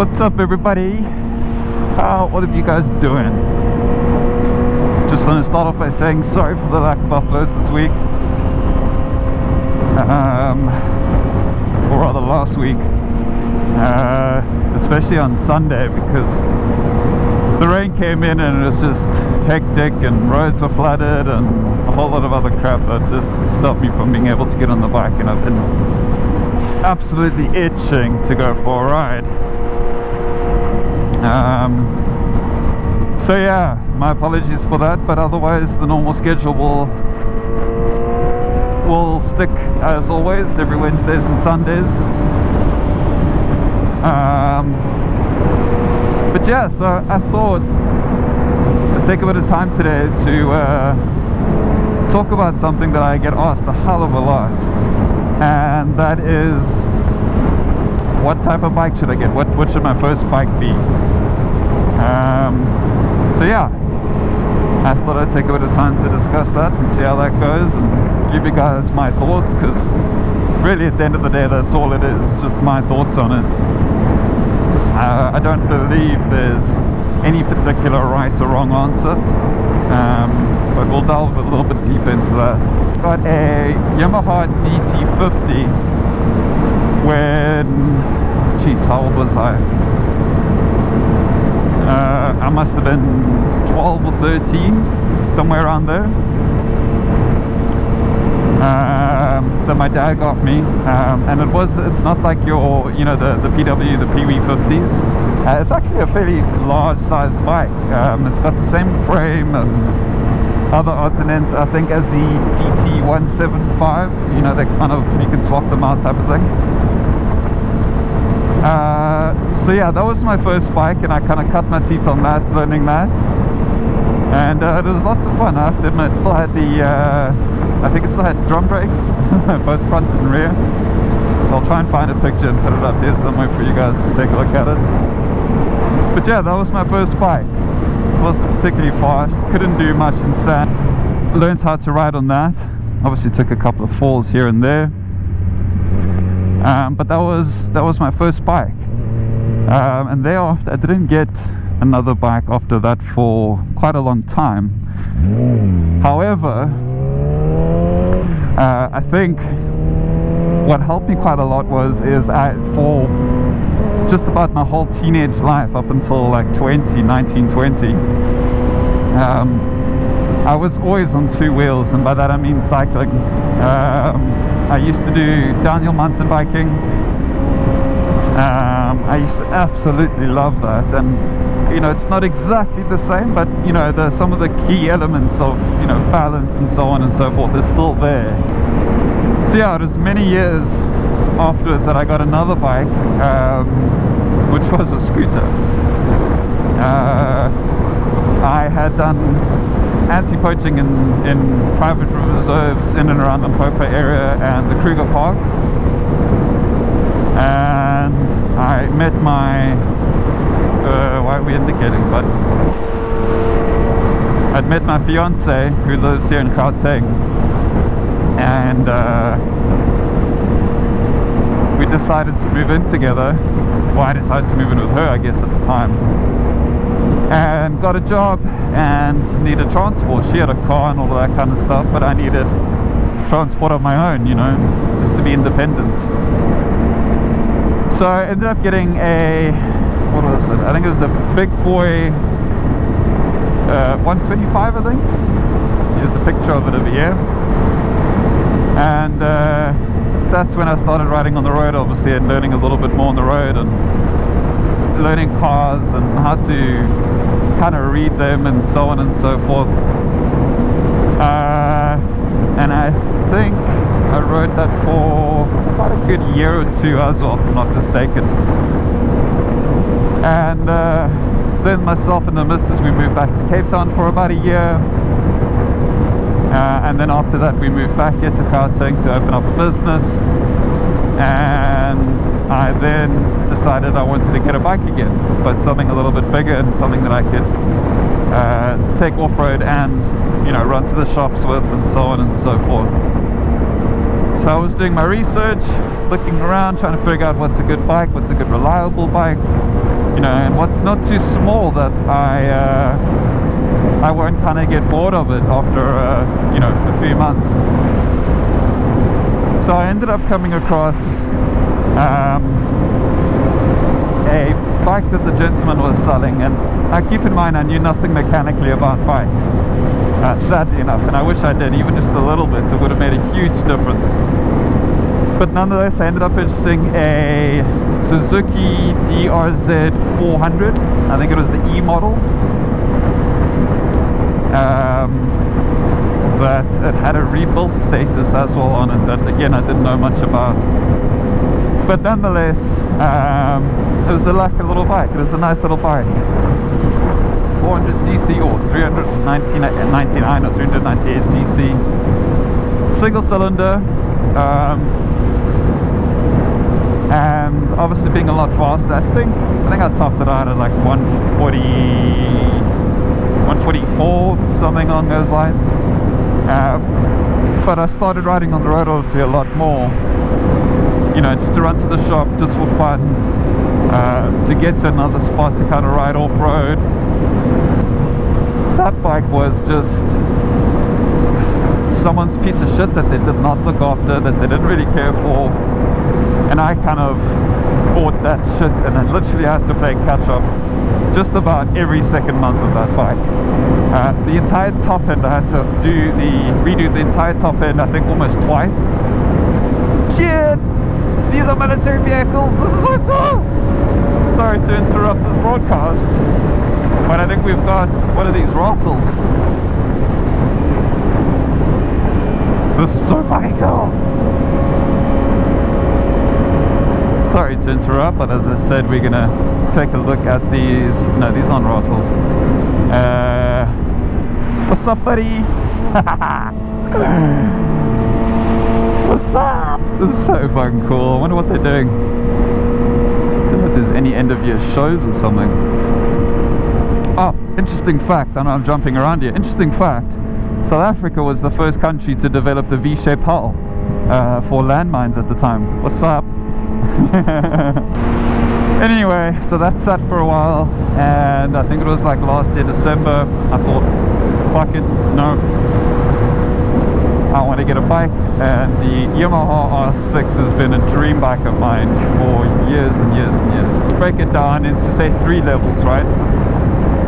What's up, everybody? How all of you guys doing? Just want to start off by saying sorry for the lack of uploads this week, or rather last week, especially on Sunday, because the rain came in and it was just hectic and roads were flooded and a whole lot of other crap that just stopped me from being able to get on the bike, and I've been absolutely itching to go for a ride. So yeah, my apologies for that, but otherwise the normal schedule will stick as always, every Wednesdays and Sundays. But yeah, so I thought I'd take a bit of time today to talk about something that I get asked a hell of a lot, and that is, what type of bike should I get? What should my first bike be? So yeah, I thought I'd take a bit of time to discuss that and see how that goes and give you guys my thoughts, because really at the end of the day that's all it is, just my thoughts on it. I don't believe there's any particular right or wrong answer, but we'll delve a little bit deeper into that. Got a Yamaha DT50 when, geez, how old was I? I must have been 12 or 13, somewhere around there. That my dad got me, and it's not like your, the PW, the PW 50s. It's actually a fairly large size bike. It's got the same frame and other odds and ends, I think, as the DT 175. They kind of, you can swap them out type of thing. So yeah, that was my first bike, and I kind of cut my teeth on that, learning that, and it was lots of fun. I have to admit, it still had I think it still had drum brakes, both front and rear. I'll try and find a picture and put it up here somewhere for you guys to take a look at it. But yeah, that was my first bike. It wasn't particularly fast, couldn't do much in sand. Learned how to ride on that. Obviously took a couple of falls here and there. But that was my first bike, and thereafter I didn't get another bike after that for quite a long time. However, I think what helped me quite a lot is for just about my whole teenage life up until like 19, 20, I was always on two wheels, and by that I mean cycling. I used to do downhill mountain biking. I used to absolutely love that, and it's not exactly the same, but some of the key elements of balance and so on and so forth is still there. So yeah, it was many years afterwards that I got another bike, which was a scooter. I had done anti-poaching in private reserves in and around the Limpopo area and the Kruger Park, and I met my why are we indicating, but I'd met my fiance who lives here in Gauteng, and we decided to move in together. Well, I decided to move in with her, I guess, at the time, and got a job and needed transport. She had a car and all of that kind of stuff, but I needed transport of my own, just to be independent. So I ended up getting a, what was it? I think it was a big boy 125, I think. Here's a picture of it over here. And that's when I started riding on the road, obviously, and learning a little bit more on the road and learning cars and how to kind of read them and so on and so forth. And I think I rode that for quite a good year or two as well, if I'm not mistaken. And then myself and the missus, we moved back to Cape Town for about a year. And then after that we moved back here to Gauteng to open up a business. And I then decided I wanted to get a bike again, but something a little bit bigger and something that I could take off-road and run to the shops with and so on and so forth. So I was doing my research, looking around, trying to figure out what's a good bike, what's a good reliable bike. you know, and what's not too small that I won't kind of get bored of it after you know, a few months. So I ended up coming across a bike that the gentleman was selling, and keep in mind I knew nothing mechanically about bikes, sadly enough, and I wish I did, even just a little bit. It would have made a huge difference. But nonetheless, I ended up purchasing a Suzuki DRZ 400. I think it was the E model. That it had a rebuilt status as well on it, that again I didn't know much about. But nonetheless, it was like a little bike. It was a nice little bike. 400cc or 399 or 398cc. Single cylinder. And obviously being a lot faster. I think I topped it out at like 140, 144, something along those lines. But I started riding on the road obviously a lot more, you know, just to run to the shop, just for fun, to get to another spot to kind of ride off-road. That bike was just someone's piece of shit that they did not look after, that they didn't really care for, and I kind of bought that shit, and I literally had to play catch up just about every second month of that bike. The entire top end, I had to redo the entire top end, I think almost twice. Shit! These are military vehicles, this is so cool! Sorry to interrupt this broadcast, but I think we've got one of these Rottels. This is so fucking cool! Sorry to interrupt, but as I said, we're gonna take a look at these. No, these aren't Rottels. What's up, buddy? What's up? This is so fucking cool. I wonder what they're doing. I don't know if there's any end of year shows or something. Oh, interesting fact. I know I'm jumping around here. Interesting fact. South Africa was the first country to develop the V-shaped hull for landmines at the time. What's up? Anyway, so that sat for a while, and I think it was like last year December, I thought, fuck it, no, I want to get a bike. And the Yamaha R6 has been a dream bike of mine for years and years and years. Break it down into, say, 3 levels, right?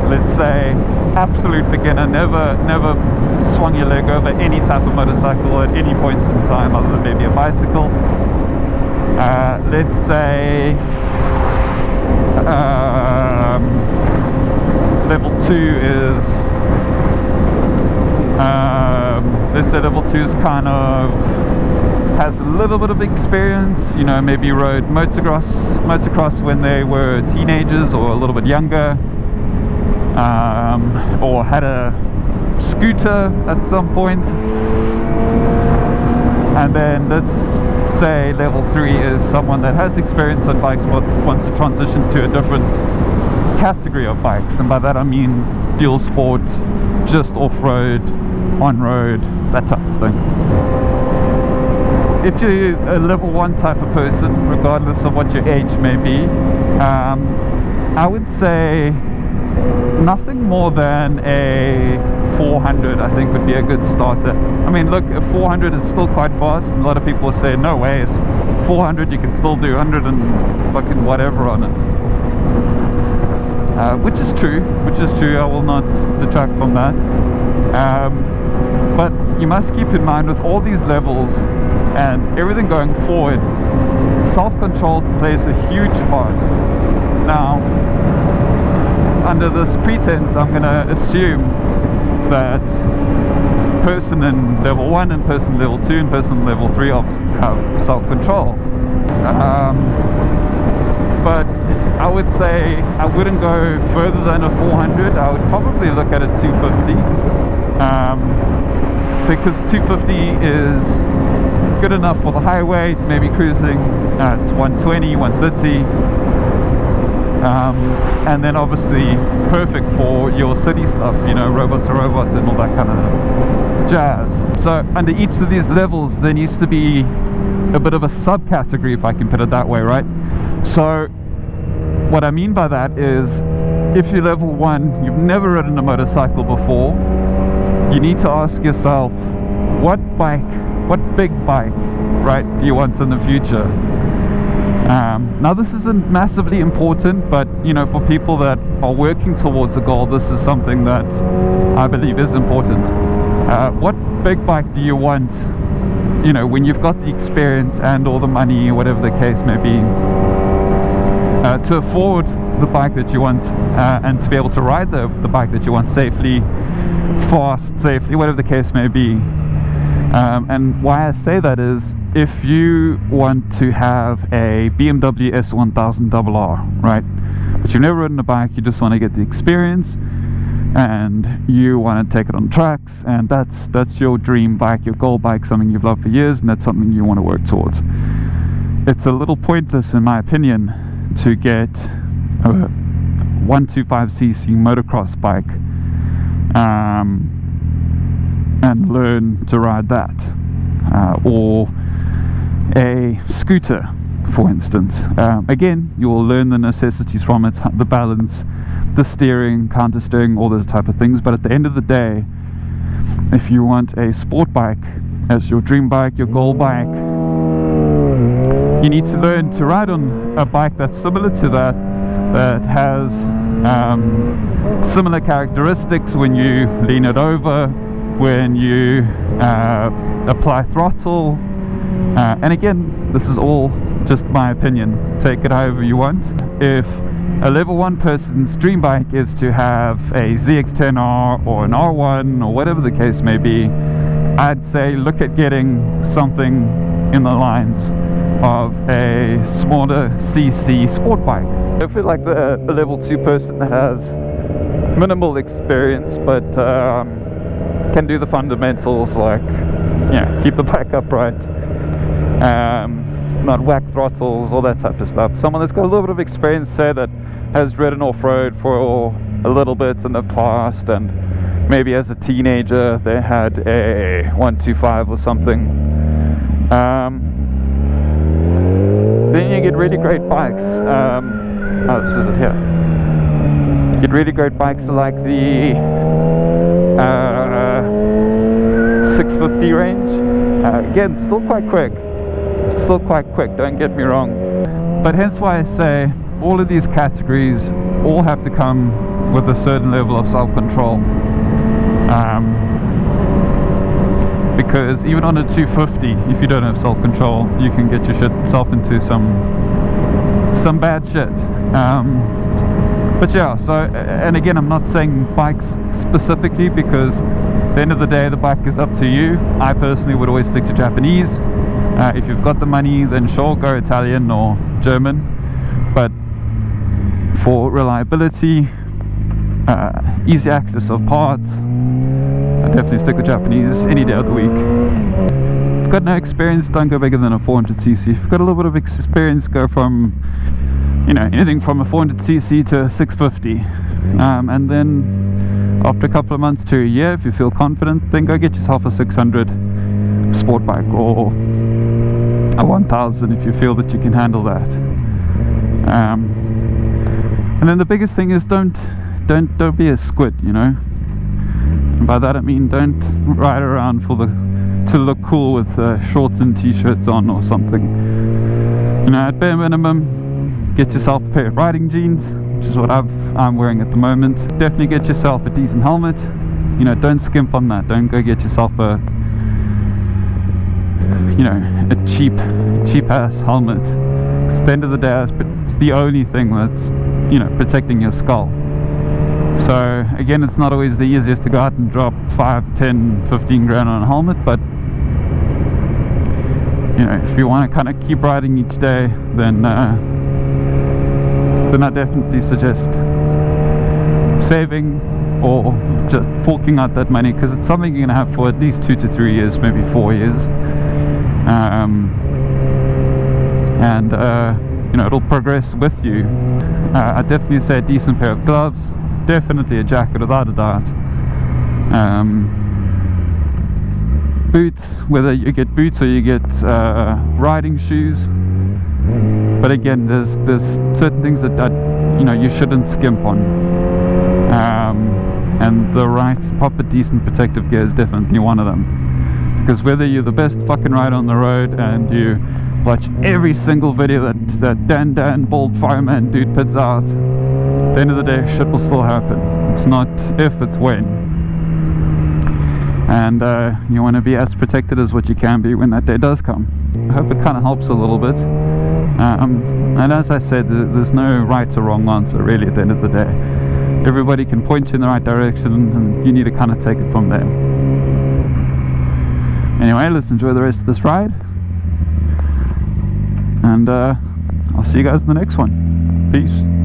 Let's say absolute beginner, never swung your leg over any type of motorcycle at any point in time other than maybe a bicycle. Let's say level 2 is let's say level 2 is kind of has a little bit of experience, you know, maybe rode motocross when they were teenagers or a little bit younger, or had a scooter at some point. And then let's say level 3 is someone that has experience on bikes but wants to transition to a different category of bikes, and by that I mean dual sport, just off-road, on-road, that type of thing. If you're a level 1 type of person, regardless of what your age may be, I would say nothing more than a 400 I think would be a good starter. I mean, look, a 400 is still quite fast, and a lot of people say no way, it's 400 you can still do 100 and fucking whatever on it, which is true, I will not detract from that. But you must keep in mind, with all these levels and everything going forward, self-control plays a huge part. Now, under this pretense, I'm going to assume that person in level 1 and person level 2 and person level 3 have self-control. But I would say I wouldn't go further than a 400. I would probably look at a 250, because 250 is good enough for the highway, maybe cruising at 120, 130. And then obviously perfect for your city stuff, you know, robot to robot and all that kind of jazz. So under each of these levels there needs to be a bit of a subcategory, if I can put it that way, right? So what I mean by that is, if you're level 1, you've never ridden a motorcycle before, you need to ask yourself, what big bike, right, do you want in the future? Now this isn't massively important, but you know, for people that are working towards a goal, this is something that I believe is important. What big bike do you want, you know, when you've got the experience and all the money, whatever the case may be, to afford the bike that you want, and to be able to ride the bike that you want safely, whatever the case may be. And why I say that is, if you want to have a BMW S1000RR, right, but you've never ridden a bike, you just want to get the experience and you want to take it on tracks, and that's your dream bike, your goal bike, something you've loved for years, and that's something you want to work towards. It's a little pointless, in my opinion, to get a 125cc motocross bike and learn to ride that, or a scooter, for instance. Again, you will learn the necessities from it, the balance, the steering, counter steering, all those type of things. But at the end of the day, if you want a sport bike as your dream bike, your goal bike, you need to learn to ride on a bike that's similar to that has similar characteristics when you lean it over, when you apply throttle, and again, this is all just my opinion, take it however you want. If a level 1 person's dream bike is to have a ZX-10R or an R1 or whatever the case may be, I'd say look at getting something in the lines of a smaller CC sport bike. I feel like the level 2 person has minimal experience, but can do the fundamentals, like, yeah, keep the bike upright, not whack throttles, all that type of stuff. Someone that's got a little bit of experience, say, that has ridden off-road for a little bit in the past, and maybe as a teenager they had a 125 or something, then you get really great bikes. Oh, this is it here. You get really great bikes like the 650 range. Again, still quite quick, don't get me wrong, but hence why I say all of these categories all have to come with a certain level of self-control, because even on a 250, if you don't have self-control, you can get yourself into some bad shit. But yeah, so, and again, I'm not saying bikes specifically, because at the end of the day, the bike is up to you. I personally would always stick to Japanese. If you've got the money, then sure, go Italian or German. But for reliability, easy access of parts, I definitely stick with Japanese any day of the week. If you've got no experience, don't go bigger than a 400cc. If you've got a little bit of experience, go from, you know, anything from a 400cc to a 650. And then after a couple of months to a year, if you feel confident, then go get yourself a 600 sport bike, or a 1000 if you feel that you can handle that. And then the biggest thing is don't be a squid, you know. And by that I mean, don't ride around to look cool with shorts and t-shirts on or something. You know, at bare minimum, get yourself a pair of riding jeans, which is what I'm wearing at the moment. Definitely get yourself a decent helmet. You know, don't skimp on that. Don't go get yourself a cheap ass helmet. 'Cause at the end of the day, it's the only thing that's, you know, protecting your skull. So again, it's not always the easiest to go out and drop 5, 10, 15 grand on a helmet, but you know, if you want to kind of keep riding each day, then I definitely suggest saving or just forking out that money, because it's something you're going to have for at least 2 to 3 years, maybe 4 years. You know, it'll progress with you. I definitely say a decent pair of gloves, definitely a jacket without a doubt. Boots, whether you get boots or you get riding shoes. But again, there's certain things that you know, you shouldn't skimp on. And the right, proper, decent protective gear is definitely one of them. Because whether you're the best fucking rider on the road and you watch every single video that Dan bald fireman dude puts out, at the end of the day, shit will still happen. It's not if, it's when. And you want to be as protected as what you can be when that day does come. I hope it kind of helps a little bit. And as I said, there's no right or wrong answer really at the end of the day. Everybody can point you in the right direction, and you need to kind of take it from there. Anyway, let's enjoy the rest of this ride, and I'll see you guys in the next one. Peace.